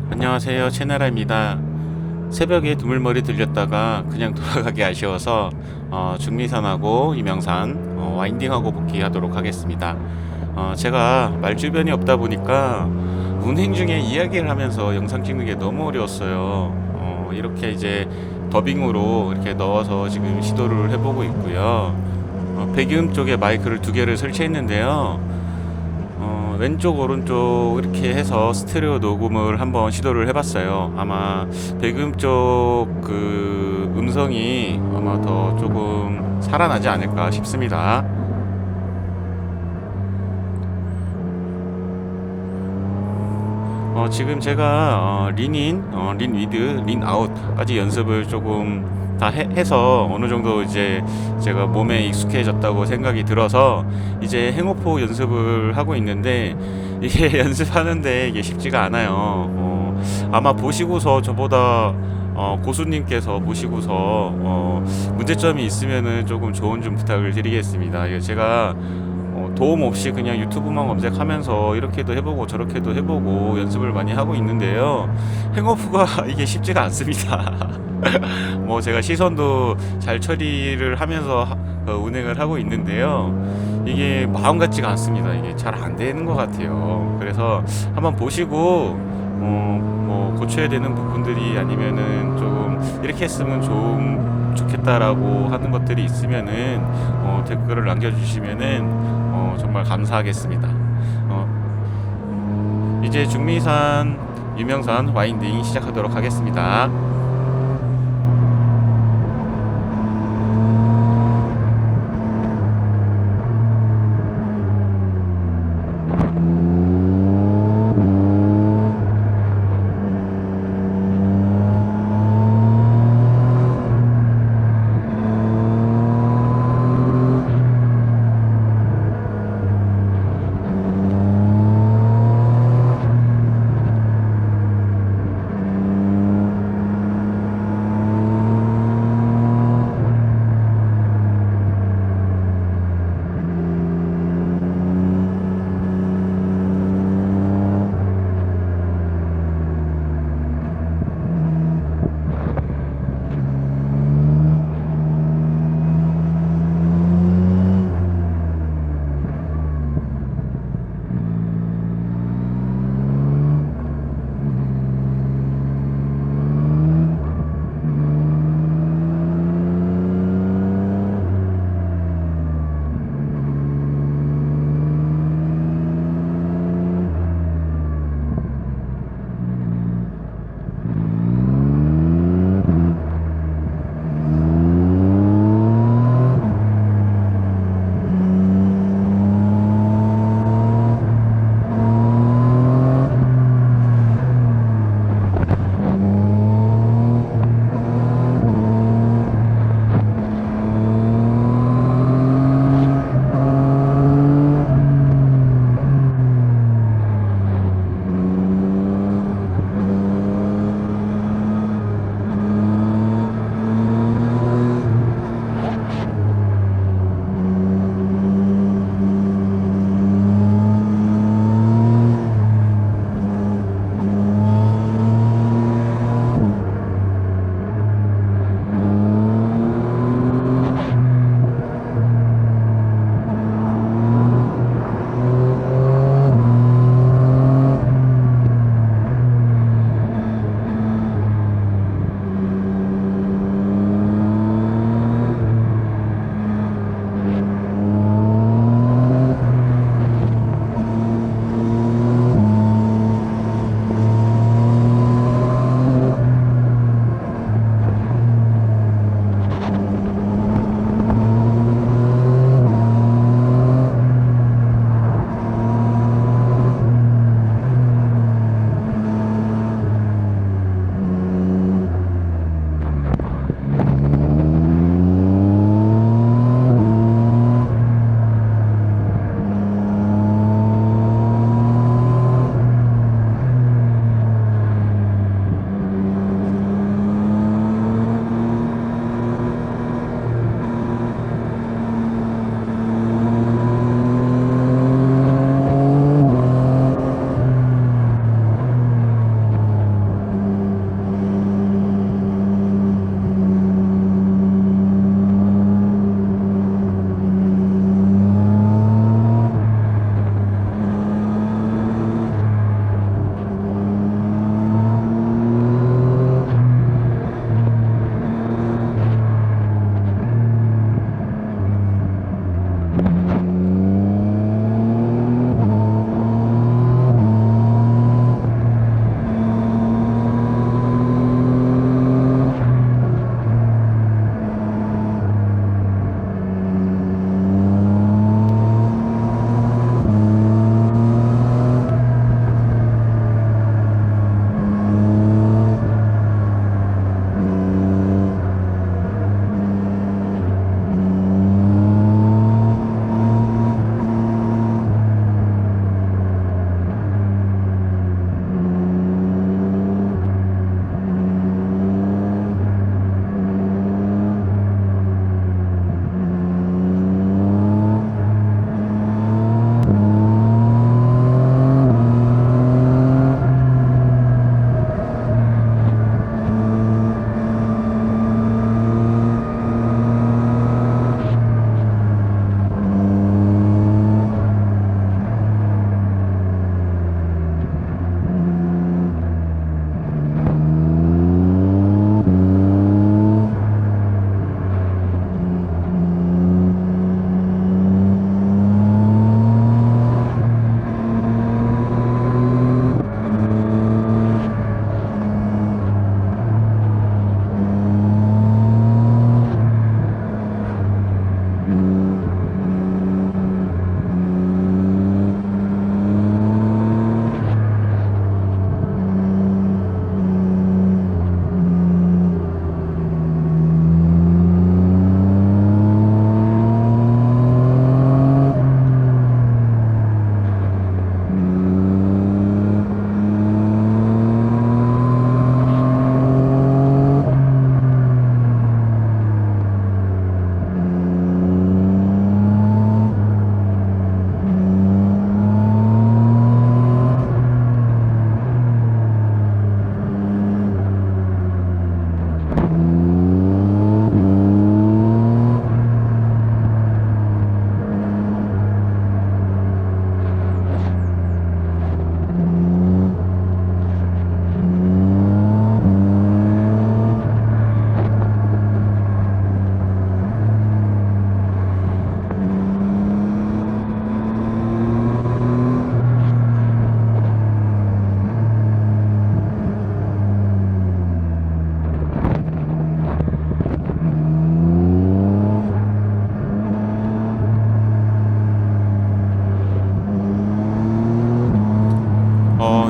안녕하세요, 채나라입니다. 새벽에 두물머리 들렸다가 그냥 돌아가기 아쉬워서 중미산하고 이명산 와인딩하고 복귀하도록 하겠습니다. 제가 말주변이 없다 보니까 운행 중에 이야기를 하면서 영상 찍는 게 너무 어려웠어요. 이렇게 이제 더빙으로 이렇게 넣어서 지금 시도를 해보고 있고요. 배기음 쪽에 마이크를 두 개를 설치했는데요. 왼쪽 오른쪽 이렇게 해서 스테레오 녹음을 한번 시도를 해봤어요. 아마 배기음 쪽 그 음성이 아마 더 조금 살아나지 않을까 싶습니다. 지금 제가 린인, 린 위드, 린 아웃까지 연습을 조금 다 해서 어느 정도 이제 제가 몸에 익숙해졌다고 생각이 들어서 이제 행오포 연습을 하고 있는데 이게 연습하는데 이게 쉽지가 않아요. 아마 보시고서 저보다 고수님께서 보시고서 문제점이 있으면은 조금 조언 좀 부탁을 드리겠습니다. 이게 제가 도움 없이 그냥 유튜브만 검색하면서 이렇게도 해보고 저렇게도 해보고 연습을 많이 하고 있는데요. 행오프가 이게 쉽지가 않습니다. 뭐 제가 시선도 잘 처리를 하면서 운행을 하고 있는데요. 이게 마음 같지가 않습니다. 이게 잘 안 되는 것 같아요. 그래서 한번 보시고 뭐 고쳐야 되는 부분들이 아니면은 조금 이렇게 했으면 좋겠다라고 하는 것들이 있으면은 댓글을 남겨주시면은 정말 감사하겠습니다. 이제 중미산 유명산 와인딩 시작하도록 하겠습니다.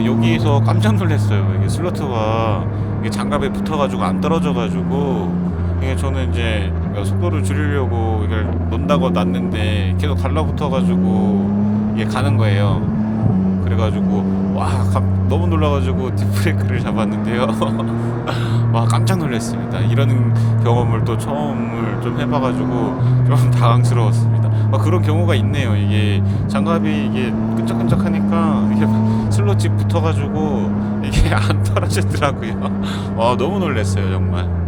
여기서 깜짝 놀랐어요. 이게 슬로트가 이게 장갑에 붙어가지고 안 떨어져가지고, 이게 저는 이제 속도를 줄이려고 이걸 놓는다고 놨는데 계속 달라붙어가지고 이게 가는 거예요. 그래가지고 너무 놀라가지고 딥브레이크를 잡았는데요. 와, 깜짝 놀랐습니다. 이런 경험을 또 처음을 좀 해봐가지고 좀 당황스러웠습니다. 그런 경우가 있네요. 이게 장갑이 이게 끈적끈적하니까 이게 슬롯이 붙어가지고 이게 안 떨어지더라고요. 와, 너무 놀랐어요, 정말.